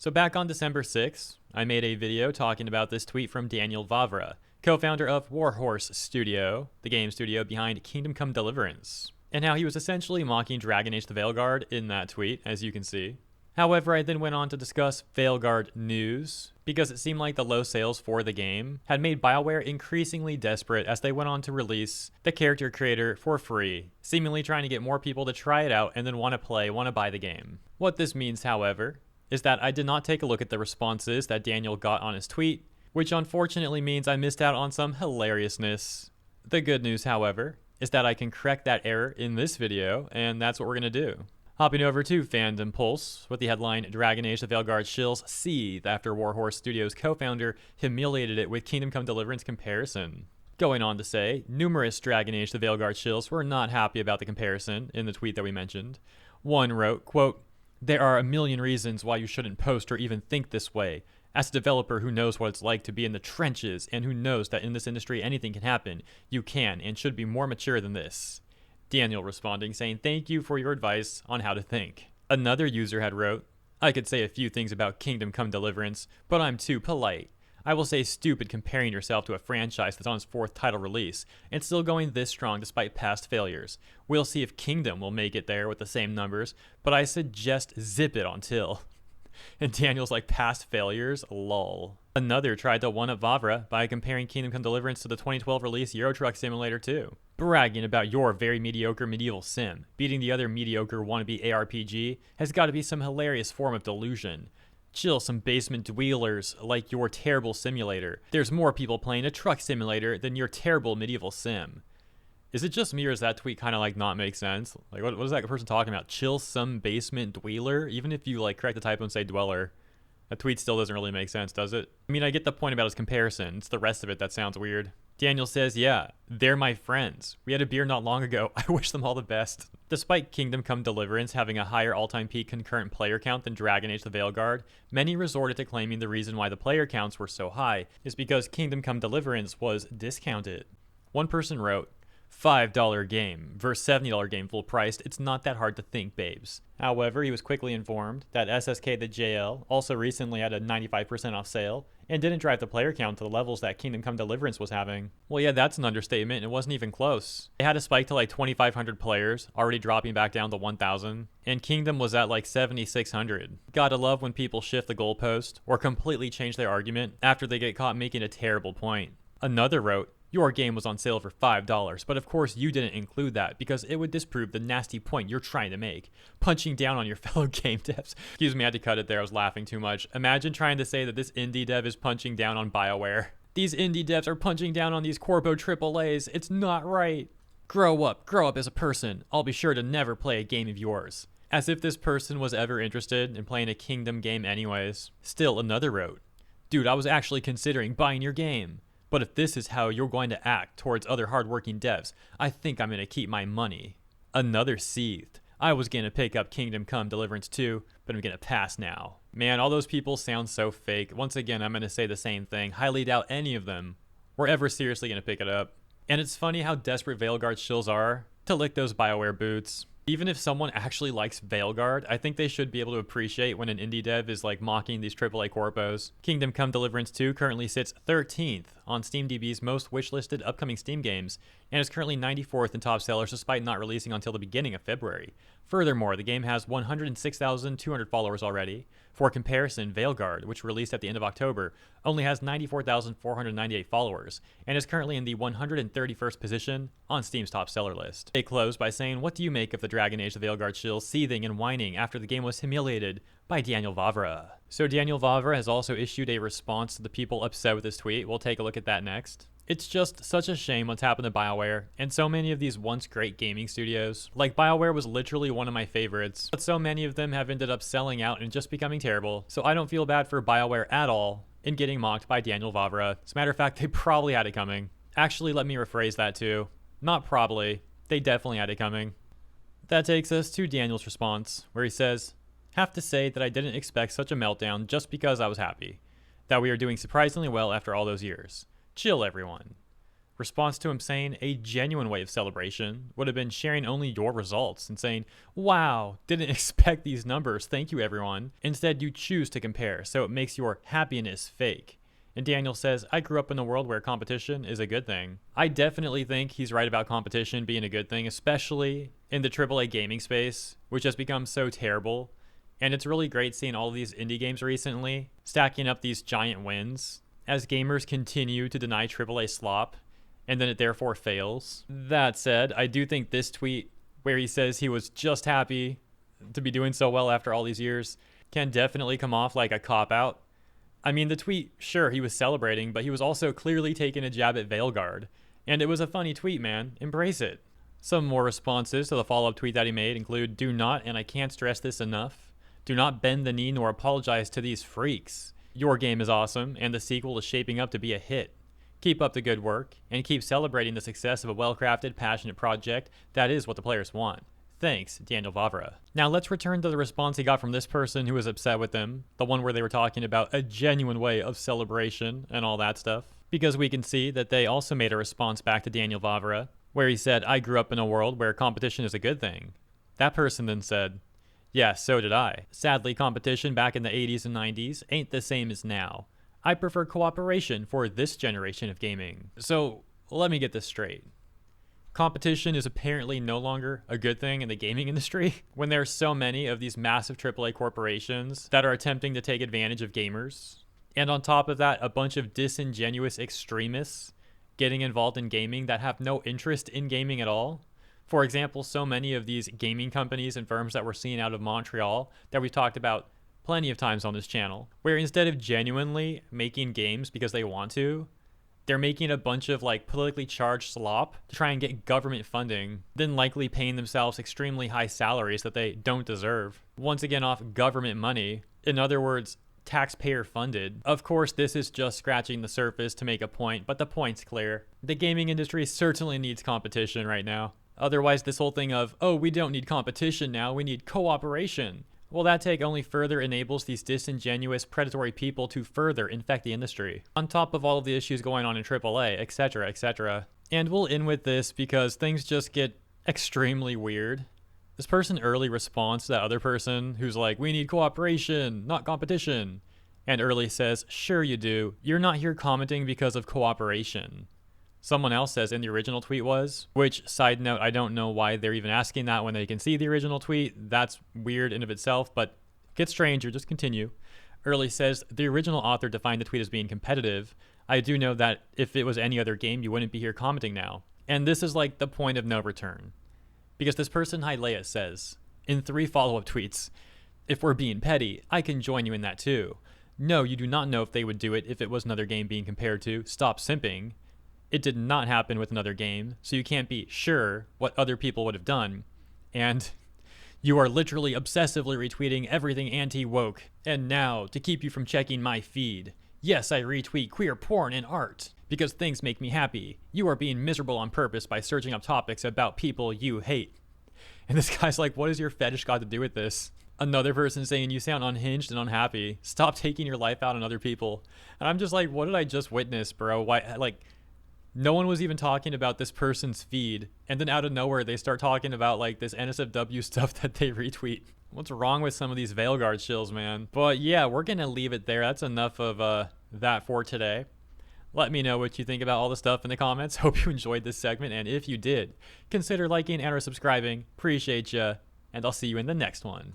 So back on December 6th, I made a video talking about this tweet from Daniel Vavra, co-founder of Warhorse Studio, the game studio behind Kingdom Come Deliverance, and how he was essentially mocking Dragon Age the Veilguard in that tweet, as you can see. However, I then went on to discuss Veilguard news, because it seemed like the low sales for the game had made BioWare increasingly desperate as they went on to release the character creator for free, seemingly trying to get more people to try it out and then want to buy the game. What this means, however, is that I did not take a look at the responses that Daniel got on his tweet, which unfortunately means I missed out on some hilariousness. The good news, however, is that I can correct that error in this video, and that's what we're going to do. Hopping over to Fandom Pulse with the headline, Dragon Age the Veilguard shills seethe after Warhorse Studios co-founder humiliated it with Kingdom Come Deliverance comparison. Going on to say, numerous Dragon Age the Veilguard shills were not happy about the comparison in the tweet that we mentioned. One wrote, quote, "There are a million reasons why you shouldn't post or even think this way. As a developer who knows what it's like to be in the trenches and who knows that in this industry anything can happen, you can and should be more mature than this." Daniel responding saying, "Thank you for your advice on how to think." Another user had wrote, "I could say a few things about Kingdom Come Deliverance, but I'm too polite. I will say stupid comparing yourself to a franchise that's on its 4th title release and still going this strong despite past failures. We'll see if Kingdom will make it there with the same numbers, but I suggest zip it until." And Daniel's like, past failures? Lol. Another tried to one-up Vavra by comparing Kingdom Come Deliverance to the 2012 release Euro Truck Simulator 2, bragging about your very mediocre medieval sim. Beating the other mediocre wannabe ARPG has got to be some hilarious form of delusion. Chill some basement dwellers like your terrible simulator. There's more people playing a truck simulator than your terrible medieval sim. Is it just me or does that tweet kind of like not make sense? Like what is that person talking about? Chill some basement dweller? Even if you like correct the typo and say dweller, that tweet still doesn't really make sense, does it? I mean, I get the point about his comparison. It's the rest of it that sounds weird. Daniel says, "Yeah, they're my friends. We had a beer not long ago. I wish them all the best." Despite Kingdom Come Deliverance having a higher all-time peak concurrent player count than Dragon Age the Veilguard, many resorted to claiming the reason why the player counts were so high is because Kingdom Come Deliverance was discounted. One person wrote, $5 game versus $70 game full priced, it's not that hard to think, babes. However, he was quickly informed that SSK the JL also recently had a 95% off sale and didn't drive the player count to the levels that Kingdom Come Deliverance was having. Well, yeah, that's an understatement. It wasn't even close. It had a spike to like 2,500 players, already dropping back down to 1,000, and Kingdom was at like 7,600. Gotta love when people shift the goalpost or completely change their argument after they get caught making a terrible point. Another wrote, "Your game was on sale for $5, but of course you didn't include that because it would disprove the nasty point you're trying to make. Punching down on your fellow game devs." Excuse me, I had to cut it there. I was laughing too much. Imagine trying to say that this indie dev is punching down on BioWare. These indie devs are punching down on these Corpo AAAs. It's not right. Grow up as a person. I'll be sure to never play a game of yours. As if this person was ever interested in playing a Kingdom game anyways. Still another wrote, "Dude, I was actually considering buying your game. But if this is how you're going to act towards other hardworking devs, I think I'm going to keep my money." Another seethed, "I was going to pick up Kingdom Come Deliverance 2, but I'm going to pass now." Man, all those people sound so fake. Once again, I'm going to say the same thing. Highly doubt any of them were ever seriously going to pick it up. And it's funny how desperate Veilguard shills are to lick those BioWare boots. Even if someone actually likes Veilguard, I think they should be able to appreciate when an indie dev is like mocking these AAA corpos. Kingdom Come Deliverance 2 currently sits 13th on SteamDB's most wishlisted upcoming Steam games, and is currently 94th in top sellers despite not releasing until the beginning of February. Furthermore, the game has 106,200 followers already. For comparison, Veilguard, which released at the end of October, only has 94,498 followers, and is currently in the 131st position on Steam's top seller list. They close by saying, "What do you make of the Dragon Age the Veilguard shill seething and whining after the game was humiliated by Daniel Vavra?" So Daniel Vavra has also issued a response to the people upset with this tweet. We'll take a look at that next. It's just such a shame what's happened to BioWare and so many of these once great gaming studios. Like, BioWare was literally one of my favorites, but so many of them have ended up selling out and just becoming terrible. So I don't feel bad for BioWare at all in getting mocked by Daniel Vavra. As a matter of fact, they probably had it coming. Actually, let me rephrase that too. Not probably. They definitely had it coming. That takes us to Daniel's response, where he says, "Have to say that I didn't expect such a meltdown just because I was happy that we are doing surprisingly well after all those years. Chill, everyone. Response to him saying a genuine way of celebration would have been sharing only your results and saying, wow, didn't expect these numbers, thank you everyone. Instead, you choose to compare, so it makes your happiness fake. And Daniel says, I grew up in a world where competition is a good thing. I definitely think he's right about competition being a good thing, especially in the AAA gaming space, which has become so terrible. And it's really great seeing all of these indie games recently stacking up these giant wins as gamers continue to deny AAA slop, and then it therefore fails. That said, I do think this tweet where he says he was just happy to be doing so well after all these years can definitely come off like a cop-out. I mean, the tweet, sure, he was celebrating, but he was also clearly taking a jab at Veilguard. And it was a funny tweet, man. Embrace it. Some more responses to the follow-up tweet that he made include, do not, and I can't stress this enough, do not bend the knee nor apologize to these freaks. Your game is awesome, and the sequel is shaping up to be a hit. Keep up the good work, and keep celebrating the success of a well-crafted, passionate project. That is what the players want. Thanks, Daniel Vavra. Now let's return to the response he got from this person who was upset with him, the one where they were talking about a genuine way of celebration and all that stuff, because we can see that they also made a response back to Daniel Vavra, where he said, I grew up in a world where competition is a good thing. That person then said, yeah, so did I. Sadly, competition back in the 80s and 90s ain't the same as now. I prefer cooperation for this generation of gaming. So let me get this straight. Competition is apparently no longer a good thing in the gaming industry when there are so many of these massive AAA corporations that are attempting to take advantage of gamers. And on top of that, a bunch of disingenuous extremists getting involved in gaming that have no interest in gaming at all. For example, so many of these gaming companies and firms that we're seeing out of Montreal that we've talked about plenty of times on this channel, where instead of genuinely making games because they want to, they're making a bunch of like politically charged slop to try and get government funding, then likely paying themselves extremely high salaries that they don't deserve. Once again, off government money. In other words, taxpayer funded. Of course, this is just scratching the surface to make a point, but the point's clear. The gaming industry certainly needs competition right now. Otherwise, this whole thing of, oh, we don't need competition now, we need cooperation. Well, that take only further enables these disingenuous, predatory people to further infect the industry, on top of all of the issues going on in AAA, etc., etc. And we'll end with this because things just get extremely weird. This person early responds to that other person who's like, we need cooperation, not competition. And early says, sure you do. You're not here commenting because of cooperation. Someone else says in the original tweet was, which, side note, I don't know why they're even asking that when they can see the original tweet. That's weird in of itself, but get stranger, just continue. Early says, the original author defined the tweet as being competitive. I do know that if it was any other game, you wouldn't be here commenting now. And this is like the point of no return. Because this person, Hylea, says, in 3 follow-up tweets, if we're being petty, I can join you in that too. No, you do not know if they would do it if it was another game being compared to. Stop simping. It did not happen with another game, so you can't be sure what other people would have done. And you are literally obsessively retweeting everything anti-woke. And now, to keep you from checking my feed, yes, I retweet queer porn and art, because things make me happy. You are being miserable on purpose by searching up topics about people you hate. And this guy's like, what has your fetish got to do with this? Another person saying, you sound unhinged and unhappy. Stop taking your life out on other people. And I'm just like, what did I just witness, bro? Why, like... No one was even talking about this person's feed, and then out of nowhere they start talking about like this NSFW stuff that they retweet. What's wrong with some of these Veilguard shills, man? But yeah, we're gonna leave it there. That's enough of that for today. Let me know what you think about all the stuff in the comments. Hope you enjoyed this segment, and if you did, consider liking and or subscribing. Appreciate ya, and I'll see you in the next one.